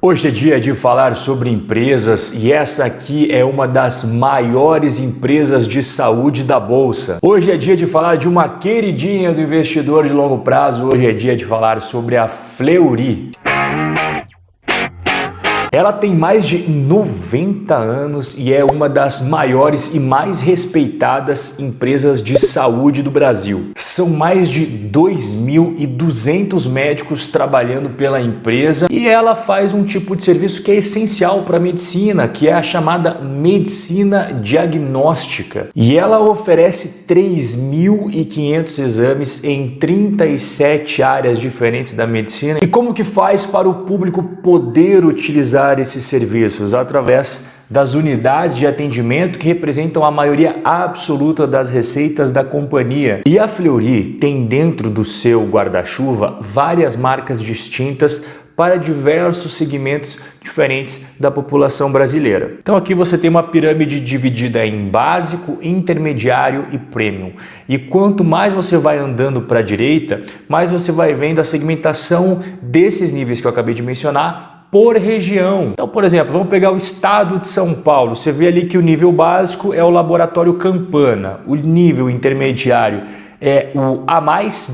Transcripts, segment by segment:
Hoje é dia de falar sobre empresas e essa aqui é uma das maiores empresas de saúde da Bolsa. Hoje é dia de falar de uma queridinha do investidor de longo prazo, hoje é dia de falar sobre a Fleury. Ela tem mais de 90 anos e é uma das maiores e mais respeitadas empresas de saúde do Brasil. São mais de 2.200 médicos trabalhando pela empresa e ela faz um tipo de serviço que é essencial para a medicina, que é a chamada medicina diagnóstica. E ela oferece 3.500 exames em 37 áreas diferentes da medicina. E como que faz para o público poder utilizar esses serviços? Através das unidades de atendimento que representam a maioria absoluta das receitas da companhia. E a Fleury tem dentro do seu guarda-chuva várias marcas distintas para diversos segmentos diferentes da população brasileira. Então aqui você tem uma pirâmide dividida em básico, intermediário e premium. E quanto mais você vai andando para a direita, mais você vai vendo a segmentação desses níveis que eu acabei de mencionar por região. Então, por exemplo, vamos pegar o estado de São Paulo. Você vê ali que o nível básico é o Laboratório Campana, o nível intermediário é o A+,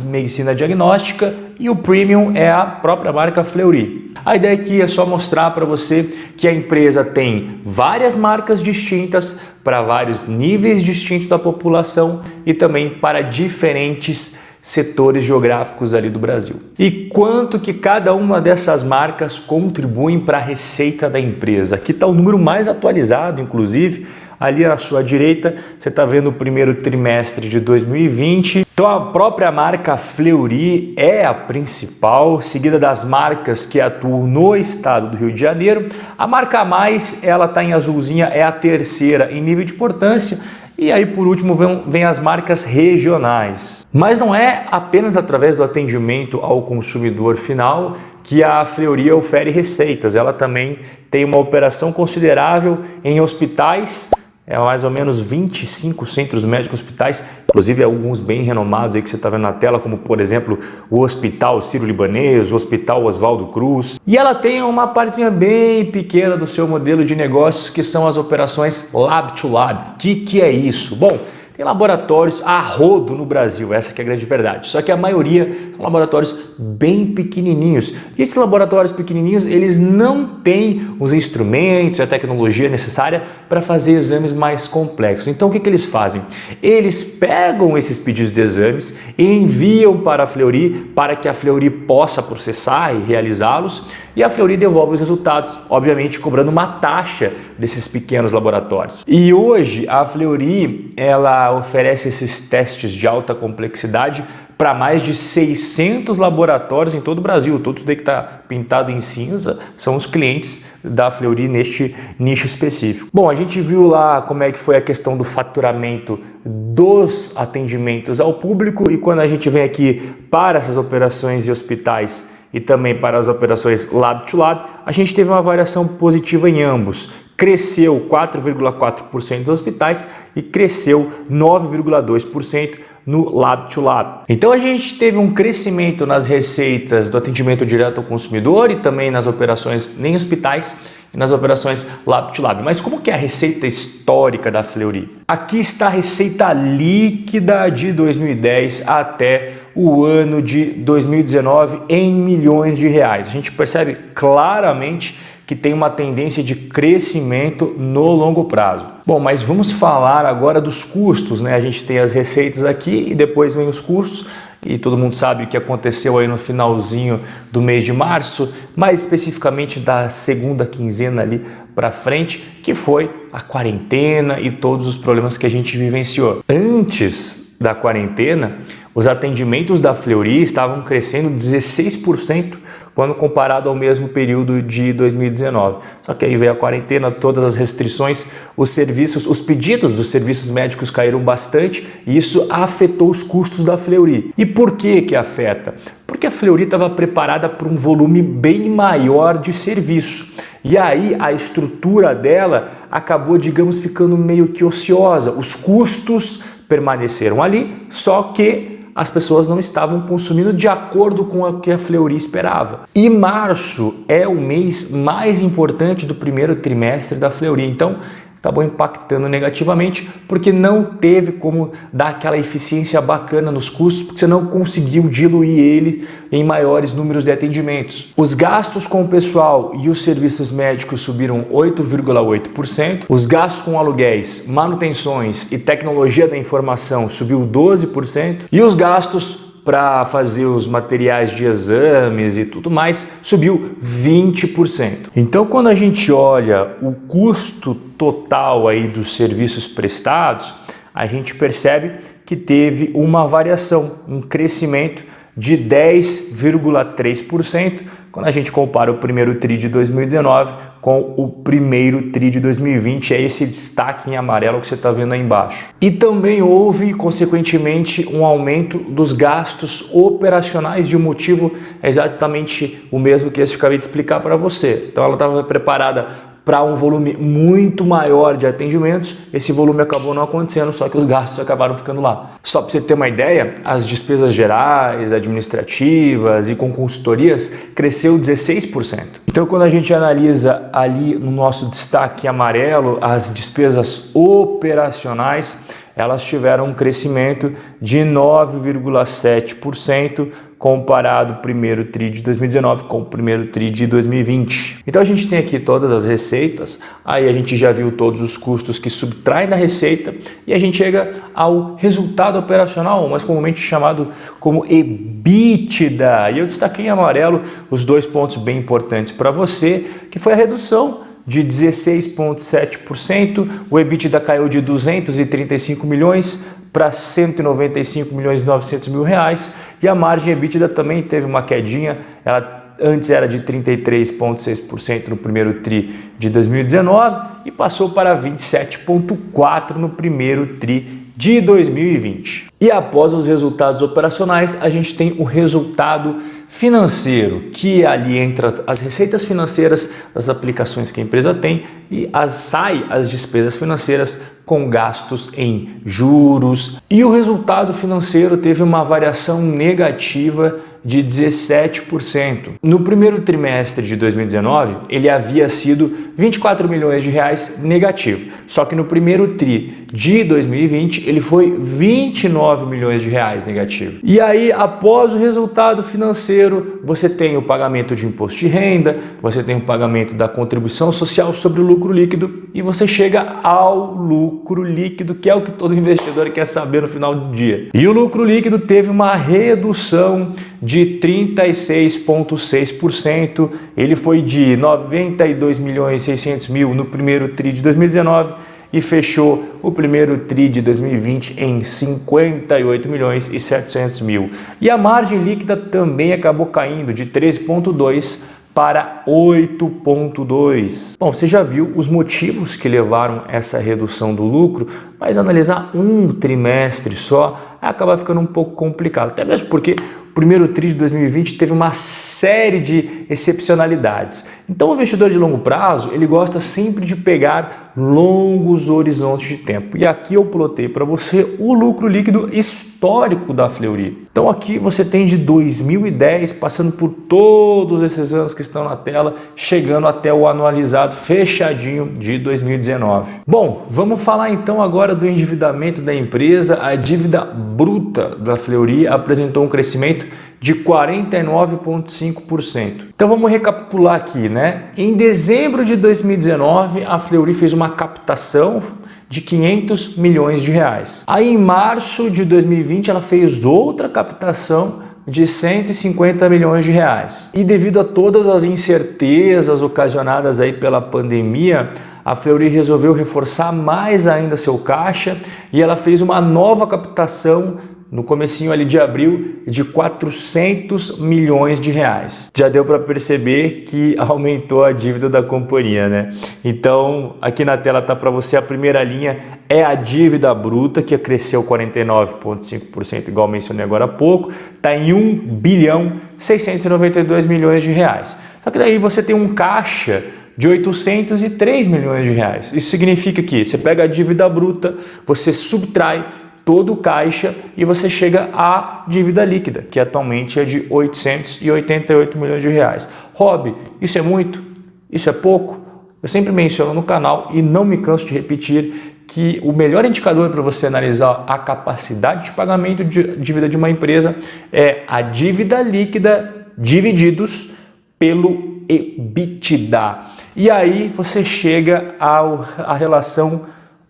Medicina Diagnóstica, e o Premium é a própria marca Fleury. A ideia aqui é só mostrar para você que a empresa tem várias marcas distintas para vários níveis distintos da população e também para diferentes setores geográficos ali do Brasil. E quanto que cada uma dessas marcas contribuem para a receita da empresa? Aqui está o número mais atualizado, inclusive. Ali à sua direita, você está vendo o primeiro trimestre de 2020. Então a própria marca Fleury é a principal, seguida das marcas que atuam no estado do Rio de Janeiro. A marca A+, ela está em azulzinha, é a terceira em nível de importância. E aí, por último, vem as marcas regionais. Mas não é apenas através do atendimento ao consumidor final que a Fleury ofere receitas. Ela também tem uma operação considerável em hospitais, mais ou menos 25 centros médicos hospitais, inclusive alguns bem renomados aí que você está vendo na tela, como por exemplo o Hospital Sírio-Libanês, o Hospital Oswaldo Cruz. E ela tem uma partezinha bem pequena do seu modelo de negócios, que são as operações Lab to Lab. O que é isso? Bom, tem laboratórios a rodo no Brasil, essa que é a grande verdade. Só que a maioria são laboratórios bem pequenininhos. E esses laboratórios pequenininhos, eles não têm os instrumentos e a tecnologia necessária para fazer exames mais complexos. Então o que eles fazem? Eles pegam esses pedidos de exames e enviam para a Fleury para que a Fleury possa processar e realizá-los. E a Fleury devolve os resultados, obviamente cobrando uma taxa desses pequenos laboratórios. E hoje a Fleury, ela oferece esses testes de alta complexidade para mais de 600 laboratórios em todo o Brasil. Todos daí que está pintado em cinza são os clientes da Fleury neste nicho específico. Bom, a gente viu lá como é que foi a questão do faturamento dos atendimentos ao público, e quando a gente vem aqui para essas operações em hospitais e também para as operações Lab to Lab, a gente teve uma variação positiva em ambos. Cresceu 4,4% dos hospitais e cresceu 9,2% no Lab to Lab. Então a gente teve um crescimento nas receitas do atendimento direto ao consumidor e também nas operações em hospitais e nas operações Lab to Lab. Mas como que é a receita histórica da Fleury? Aqui está a receita líquida de 2010 até o ano de 2019 em milhões de reais. A gente percebe claramente que tem uma tendência de crescimento no longo prazo. Bom, mas vamos falar agora dos custos, né? A gente tem as receitas aqui e depois vem os custos, e todo mundo sabe o que aconteceu aí no finalzinho do mês de março, mais especificamente da segunda quinzena ali para frente, que foi a quarentena e todos os problemas que a gente vivenciou. Antes da quarentena, os atendimentos da Fleury estavam crescendo 16% quando comparado ao mesmo período de 2019. Só que aí veio a quarentena, todas as restrições, os pedidos dos serviços médicos caíram bastante e isso afetou os custos da Fleury. E por que afeta? Porque a Fleury estava preparada para um volume bem maior de serviço. E aí a estrutura dela acabou, digamos, ficando meio que ociosa. Os custos permaneceram ali, só que as pessoas não estavam consumindo de acordo com o que a Fleury esperava. E março é o mês mais importante do primeiro trimestre da Fleury, então acabou impactando negativamente porque não teve como dar aquela eficiência bacana nos custos, porque você não conseguiu diluir ele em maiores números de atendimentos. Os gastos com o pessoal e os serviços médicos subiram 8,8%, os gastos com aluguéis, manutenções e tecnologia da informação subiu 12% e os gastos para fazer os materiais de exames e tudo mais, subiu 20%. Então, quando a gente olha o custo total aí dos serviços prestados, a gente percebe que teve uma variação, um crescimento de 10,3% quando a gente compara o primeiro TRI de 2019 com o primeiro TRI de 2020, é esse destaque em amarelo que você está vendo aí embaixo. E também houve, consequentemente, um aumento dos gastos operacionais e o motivo é exatamente o mesmo que eu acabei de explicar para você. Então ela estava preparada para um volume muito maior de atendimentos, esse volume acabou não acontecendo, só que os gastos acabaram ficando lá. Só para você ter uma ideia, as despesas gerais, administrativas e com consultorias cresceu 16%. Então quando a gente analisa ali no nosso destaque amarelo, as despesas operacionais, elas tiveram um crescimento de 9,7% comparado o primeiro TRI de 2019 com o primeiro TRI de 2020. Então a gente tem aqui todas as receitas, aí a gente já viu todos os custos que subtraem da receita e a gente chega ao resultado operacional, mais comumente chamado como EBITDA. E eu destaquei em amarelo os dois pontos bem importantes para você, que foi a redução de 16,7%, o EBITDA caiu de 235 milhões para 195 milhões e 900 mil reais e a margem EBITDA também teve uma quedinha, ela antes era de 33,6% no primeiro TRI de 2019 e passou para 27,4% no primeiro TRI de 2020. E após os resultados operacionais, a gente tem o resultado financeiro, que ali entra as receitas financeiras das aplicações que a empresa tem e sai as despesas financeiras com gastos em juros. E o resultado financeiro teve uma variação negativa de 17%. No primeiro trimestre de 2019, ele havia sido 24 milhões de reais negativo. Só que no primeiro TRI de 2020, ele foi 29 milhões de reais negativo. E aí, após o resultado financeiro, você tem o pagamento de imposto de renda, você tem o pagamento da contribuição social sobre o lucro líquido e você chega ao lucro líquido, que é o que todo investidor quer saber no final do dia. E o lucro líquido teve uma redução de 36,6%, ele foi de 92 milhões e 600 mil no primeiro TRI de 2019 e fechou o primeiro TRI de 2020 em 58 milhões e 700 mil. E a margem líquida também acabou caindo de 13,2% para 8,2%. Bom, você já viu os motivos que levaram essa redução do lucro, mas analisar um trimestre só acaba ficando um pouco complicado, até mesmo porque o primeiro TRI de 2020 teve uma série de excepcionalidades. Então o investidor de longo prazo, ele gosta sempre de pegar longos horizontes de tempo. E aqui eu plotei para você o lucro líquido histórico da Fleury. Então aqui você tem de 2010, passando por todos esses anos que estão na tela, chegando até o anualizado fechadinho de 2019. Bom, vamos falar então agora do endividamento da empresa. A dívida bruta da Fleury apresentou um crescimento de 49,5%. Então vamos recapitular aqui, né? Em dezembro de 2019, a Fleury fez uma captação de 500 milhões de reais. Aí em março de 2020 ela fez outra captação de 150 milhões de reais. E devido a todas as incertezas ocasionadas aí pela pandemia, a Fleury resolveu reforçar mais ainda seu caixa e ela fez uma nova captação no comecinho ali de abril de 400 milhões de reais. Já deu para perceber que aumentou a dívida da companhia, né? Então, aqui na tela tá para você a primeira linha, é a dívida bruta, que cresceu 49,5%, igual mencionei agora há pouco, tá em 1 bilhão 692 milhões de reais. Só que daí você tem um caixa de 803 milhões de reais. Isso significa que você pega a dívida bruta, você subtrai todo o caixa e você chega à dívida líquida, que atualmente é de 888 milhões de reais. Rob, isso é muito? Isso é pouco? Eu sempre menciono no canal e não me canso de repetir que o melhor indicador para você analisar a capacidade de pagamento de dívida de uma empresa é a dívida líquida divididos pelo EBITDA. E aí você chega à relação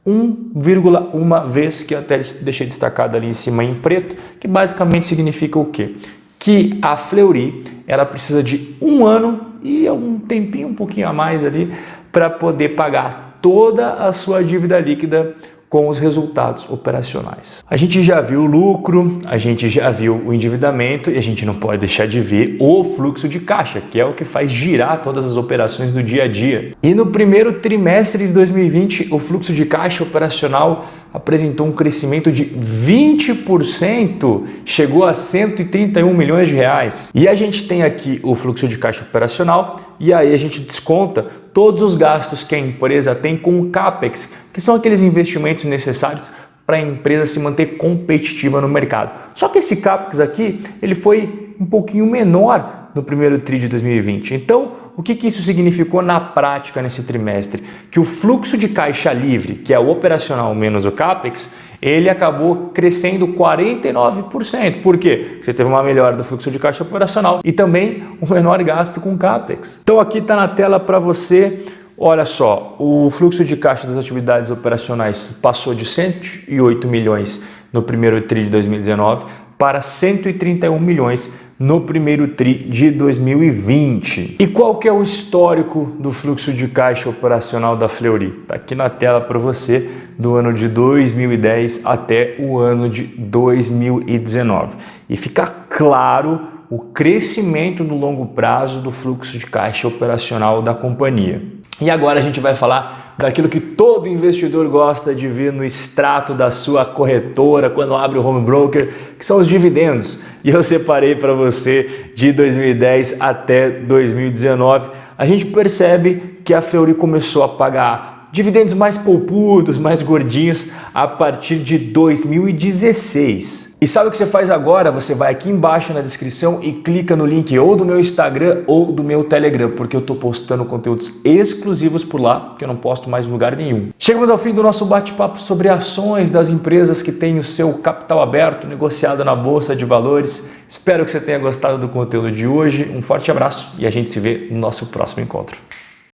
1,1 vez, que eu até deixei destacado ali em cima em preto, que basicamente significa o quê? Que a Fleury ela precisa de 1 ano e um tempinho, um pouquinho a mais ali, para poder pagar toda a sua dívida líquida com os resultados operacionais. A gente já viu o lucro, a gente já viu o endividamento e a gente não pode deixar de ver o fluxo de caixa, que é o que faz girar todas as operações do dia a dia. E no primeiro trimestre de 2020, o fluxo de caixa operacional apresentou um crescimento de 20%, chegou a 131 milhões de reais. E a gente tem aqui o fluxo de caixa operacional e aí a gente desconta todos os gastos que a empresa tem com o CAPEX, que são aqueles investimentos necessários para a empresa se manter competitiva no mercado. Só que esse CAPEX aqui, ele foi um pouquinho menor no primeiro TRI de 2020. Então, o que isso significou na prática nesse trimestre? Que o fluxo de caixa livre, que é o operacional menos o CAPEX, ele acabou crescendo 49%. Por quê? Porque você teve uma melhora do fluxo de caixa operacional e também um menor gasto com CAPEX. Então aqui está na tela para você, olha só, o fluxo de caixa das atividades operacionais passou de 108 milhões no primeiro TRI de 2019 para 131 milhões no primeiro TRI de 2020. E qual que é o histórico do fluxo de caixa operacional da Fleury? Está aqui na tela para você, do ano de 2010 até o ano de 2019. E fica claro o crescimento no longo prazo do fluxo de caixa operacional da companhia. E agora a gente vai falar daquilo que todo investidor gosta de ver no extrato da sua corretora quando abre o home broker, que são os dividendos. E eu separei para você de 2010 até 2019. A gente percebe que a Fleury começou a pagar dividendos mais poupudos, mais gordinhos a partir de 2016. E sabe o que você faz agora? Você vai aqui embaixo na descrição e clica no link ou do meu Instagram ou do meu Telegram, porque eu estou postando conteúdos exclusivos por lá, que eu não posto mais em lugar nenhum. Chegamos ao fim do nosso bate-papo sobre ações das empresas que têm o seu capital aberto, negociado na Bolsa de Valores. Espero que você tenha gostado do conteúdo de hoje. Um forte abraço e a gente se vê no nosso próximo encontro.